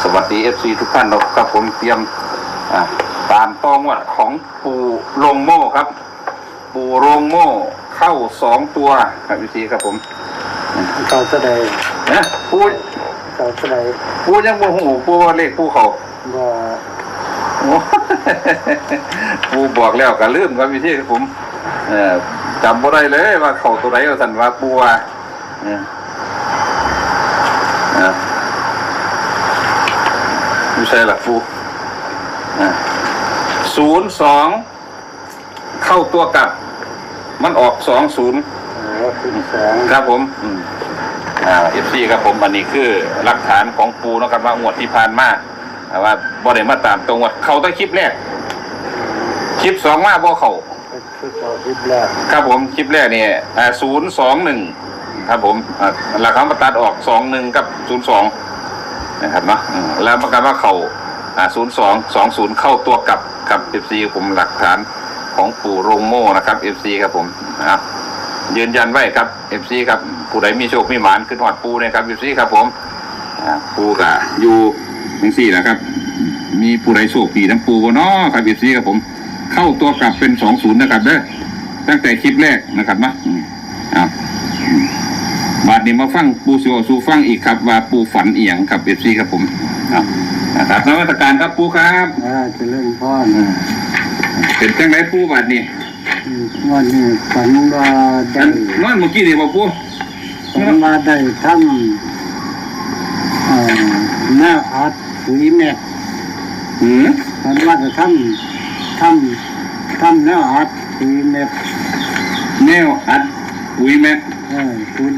สวัสดีFC ทุกท่านครับผมเตรียมตามตองวัดของปู่โรงโม่ครับปู่โรงโม่เข้า2 ตัวครับพี่ครับผมเขาแสดงนะปู่เขาแสดงปู่ยังโมโหปู่เลขปู่เขาว่าปู่บอกแล้วก็ลืมครับพี่ครับผมจำบ่ได้เลยว่าเขาตัวไหนสั่นว่าปู่ว่าไม่ใช่หลักปู่02เข้าตัวกลับมันออก20ครับผมFC ครับผมอันนี้คือหลักฐานของปูนะครับว่างวดที่ผ่านมาว่าบ่ได้มาตามตรงวัดเขาตั้งคลิปแรกคลิป2มาบ่เขาคลิปแรกครับผมคลิปแรกเนี่ย021ครับผมหลักฐานมาตัดออก21กับ02นะครับเนาะแล้วประกันว่าเขา0220เข้าตัวกลับกับ FC ผมหลักฐานของปู่โรงโม่นะครับ FC ครับผมนะครับยืนยันไว้ครับ FC ครับผู้ใดมีโชคมีหมานขึ้นหอดปูนะครับ FC ครับผมปูกะอยู่ทั้ง4นะครับมีผู้ใดโชคดีทั้งปูเนาะครับ FC ครับผมเข้าตัวกลับเป็น20นะครับเด้อตั้งแต่คลิปแรกนะครับนะบาดนี้มาฟังปูสู่ฟังอีกครับว่าปูฝันเอียงครับ FC ครับผมนะครับนมัสการครับปูครับจะเล่นพ่อเป็นจังไรปูบาดนี้วันนี้ฝันว่าได้นอนเมื่อกี้นี่บ่ปูฝันว่าได้ทำหน้าอัดปุ๋ยเม็ดฝันว่าจะทำหน้าอัดปุ๋ยเม็ดแนวอัดปุ๋ยเม็ด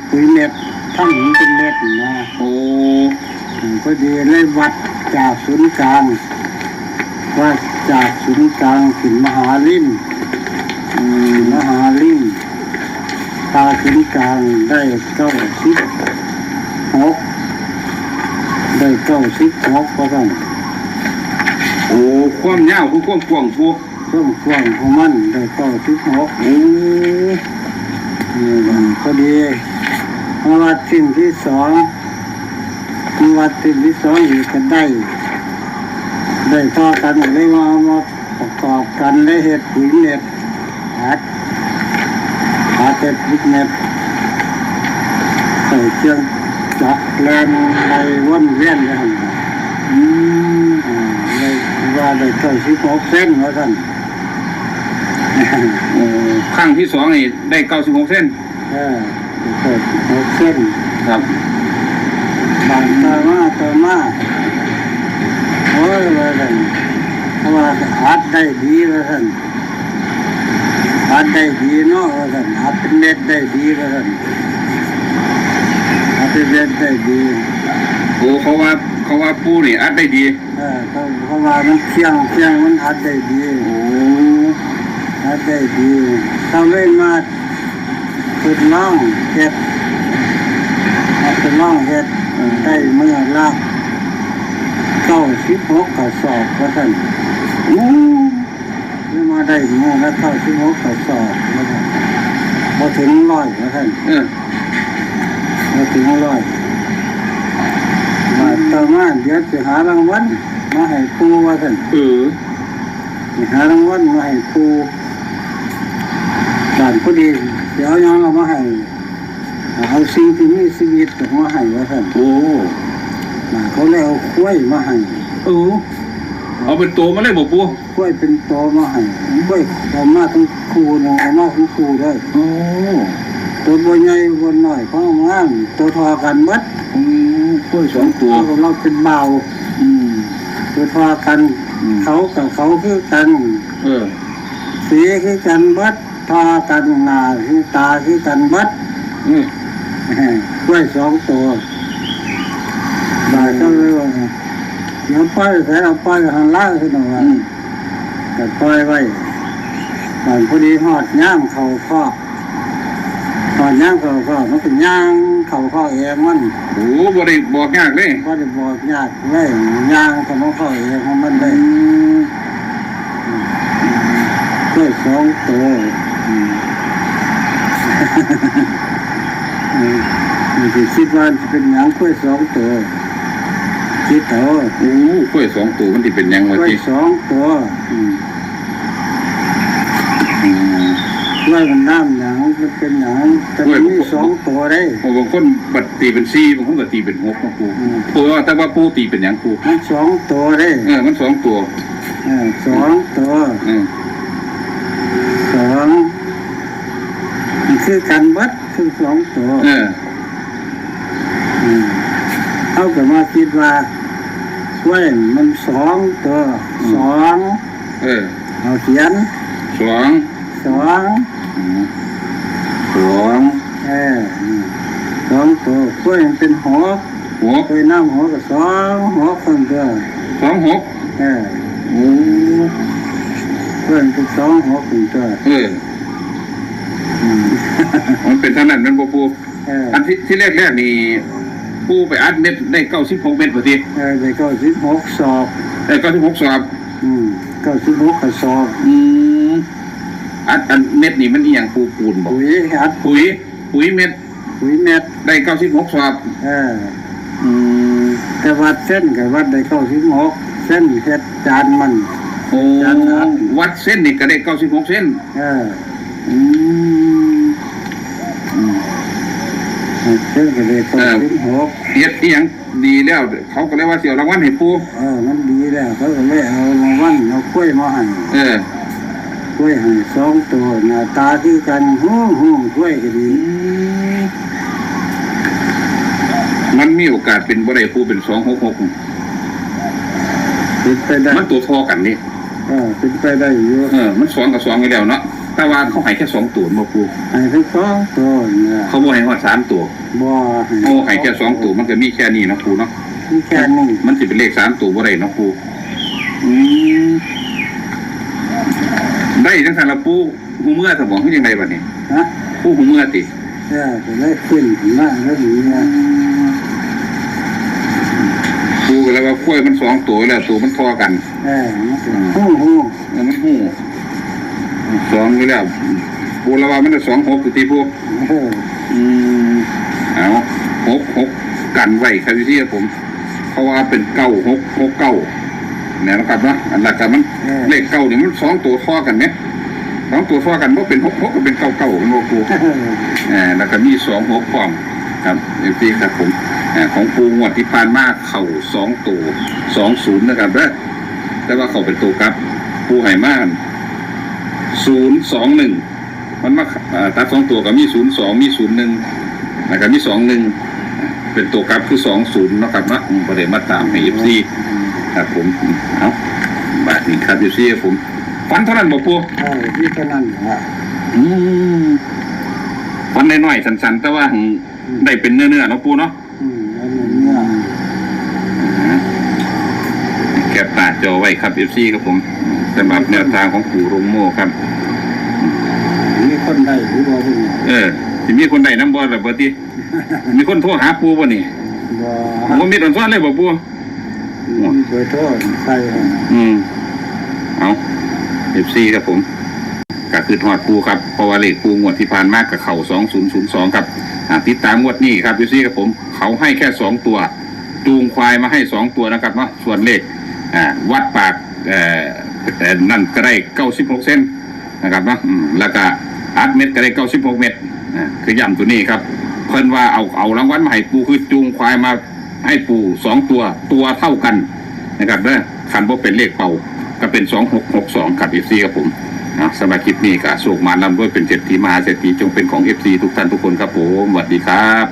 ปุ๋ยเม็ดทำหินเป็นเม็ดนะโอ้พอดีเลยวัดจากศูนย์กลางว่าจากศูนย์กลางถึงมหาลิ่มตาศูนย์กลางได้96ก็ต้องโอ้ความยาวคือความกว้างปูความกว้างของมันได้96โอ้พอดีมาวัดสิ่งที่2อีกก็ได้ต่อกันเลยว่ามาประกอบกันได้เห็ดปุ๋ยเม็ดอัดเห็ดปุ๋ยเม็ดใส่เครื่องจักรแลนในวนเวียนเลยเลยว่าได้96 เส้นว่าท่านครั้งที่2นี่ได้96 เส้น96 เส้นครับบางต่อมาโอ้ยว่าท่านเพราะว่าอัดได้ดีว่าท่านอัดได้ดีเนาะว่าท่านอัดเป็นเม็ดได้ดีว่าท่านอัดเป็นเม็ดได้ดีโอ้เขาว่าปูนี่อัดได้ดีเขาว่ามันเคียงมันอัดได้ดีโอ้อัดได้ดีเขาเลยมาฝึกน้องเฮ็ดได้เมื่อละ96 กระสอบว่าท่านนี่มาได้เมื่อละ96 กระสอบว่าท่านพอถึง100ว่าท่านพอถึง100มาต่อมาเดี๋ยวจะหารางวัลมาให้ปูว่าท่านหารางวัลมาให้ปูการพอดีเดี๋ยวย้อนเอามาให้เอาสิ่งที่มีชีวิตมาให้ว่าท่านเขาเลยเอากล้วยมาให้เอาเป็นตัวมาเลยบอกปูกล้วยเป็นตัวมาให้กล้วยเอามาทั้งคู่นึงเอามาทั้งคู่ได้ตัวบัวใหญ่บัวน้อยเขางามตัวทอกันมัดกล้วย2 ตัวเราเป็นเบาตัวทอกันเขากับเขาคือกันสีคือกันมัดทอกันหน้าคือตาคือกันมัดกล้วย2 ตัวได้ก็เลยว่าเดี๋ยวปล่อยใส่เราปล่อยหันล่างขึ้นมาแต่ปล่อยไว้ตอนพอดีหอดย่างเขาข้อมันเป็นย่างเขาข้อเองมันโอ้บ่ได้บอกยากเลยบ่ได้บอกยากเลยย่างเขาข้อเองของมันได้ก็2 ตัวมีคิดว่าเป็นหนังกล้วย2 ตัว คิดเอา โอ้กล้วยสองตัวมันที่เป็นยัง ก วะ ล้วย ที่ สองตัวอืม กล้วยมันน้ำหยังมันเป็นหยังแต่มันมีสองตัวได้ โอ้บางคนบัดตีเป็น4บางคนก็ตีเป็น6นะครูปูว่าแต่ว่าปูตีเป็นหยังครู มันสองตัวได้ มันสองตัว สองตัวสองมันคือกันวัดคือสองตัวเขาก็มาคิดว่าช่วยมันสองตัวสองเอาเขียนสอง สองตัวช่วยมันเป็นหกช่วยน้ำหกกับสองหกคนเดียว26โอ้ช่วยมันเป็นสองหกคนเดียวมันเป็นเท่านั้นมันบ่ปูอันที่แรกนี่ปูไปอัดเม็ดได้96เม็ดพอดีได้96สอบได้96สอบ96กระสอบอันเม็ดนี่มันอีหยังปูนบ่ปุ๋ยอัดปุ๋ยเม็ดได้96สอบแต่วัดเส้นกับวัดได้96เส้นเฮ็ดจานมันโอ้วัดเส้นนี่ก็ได้96เส้นเส้นก็ได้96เฮ็ดอีหยังดีแล้วเขาก็เลยว่าสิเอารางวัลให้ปูมันดีแล้วเขาก็เลยเอารางวัลเอากล้วยมาให้กล้วยให้สองตัวหน้าตาคือกันหูกล้วยก็ดีมันมีโอกาสเป็นบ่ได้ปูเป็น266เป็นไปได้มันตัวทอกันนี่เป็นไปได้อยู่มัน2กับ2อยู่แล้วเนาะแต่ว่าเขาให้แค่2ตัวบ่ปูให้แค่2ตัวเขาบ่ให้ฮอด3ตัวบ่ให้แค่2ตัวมันก็มีแค่นี้เนาะปูเนาะมีแค่นี้มันสิเป็นเลข3ตัวบ่ได้เนาะปูได้จังซั่นละปูหูเมื่อสมองคือจังไดบัดนี้ปูหูเมื่อติจะได้ขึ้นมาแล้วดีนะปูก็แล้วว่ากล้วยมัน2ตัวแล้วตัวมันพอกันมันหู2อยู่แล้วปูแล้วว่ามันจะ26อยู่ที่ปูเอา6กันไว้ครับพี่ผมเพราะว่าเป็น9669เนี่ยนะครับเนาะอันหลักกันมันเลข9นี่มัน2ตัวพอกันมั้ย2ตัวพอกันบ่เป็น66ก็เป็น99มันบ่ปูแล้วก็มี26พร้อมครับพี่ครับผมของปูงวดที่ผ่านมาเข้า2ตัว20นะครับเด้อแต่ว่าเข้าเป็นตัวครับปูให้มา021มันมาตัด2ตัวก็มี02มี01แล้วก็มี21เป็นตัวครับคือ20นะครับนะบ่ได้มาตามให้ FC ครับผมเอาบาทนี้ครับ FC ผมฝันเท่านั้นบ่ปูที่เท่านั้นฝันน้อยๆสั้นๆแต่ว่าได้เป็นเนื้อเนาะปูเนาะแคปหน้าจอไว้ครับ FC ครับผมสำหรับแนวทางของปู่รงโม่ครับมีคนได้หรือบ่สิมีคนได้นำบ่ล่ะบ่ติมีคนโทรหาปู่บ่นี่บ่มีต้นซ้อนเลยบ่ปู่เบอร์โทรใส่เอา FC ครับผมก็คือทอดปูครับเพราะว่าเลขปูงวดที่ผ่านมากกับเขา2002ครับติดตามงวดนี้ครับพี่ซี่กับผมเขาให้แค่2ตัวจูงควายมาให้2ตัวนะครับเนาะส่วนเลขวัดปากนั่นก็ได้96เส้นนะครับเนาะแล้วก็อัดเม็ดก็ได้96เม็ดคือย้ำตัวนี้ครับเพิ่นว่าเอารางวัลมาให้ปูคือจูงควายมาให้ปู2ตัวเท่ากันนะครับเด้อคันบ่เป็นเลขเป่าก็เป็น2662ครับพี่ซี่กับผมสำหรับคลิปนี้ก็โชคมาลำด้วยเป็นเศรษฐีมหาเศรษฐีจงเป็นของ FC ทุกท่านทุกคนครับผมสวัสดีครับ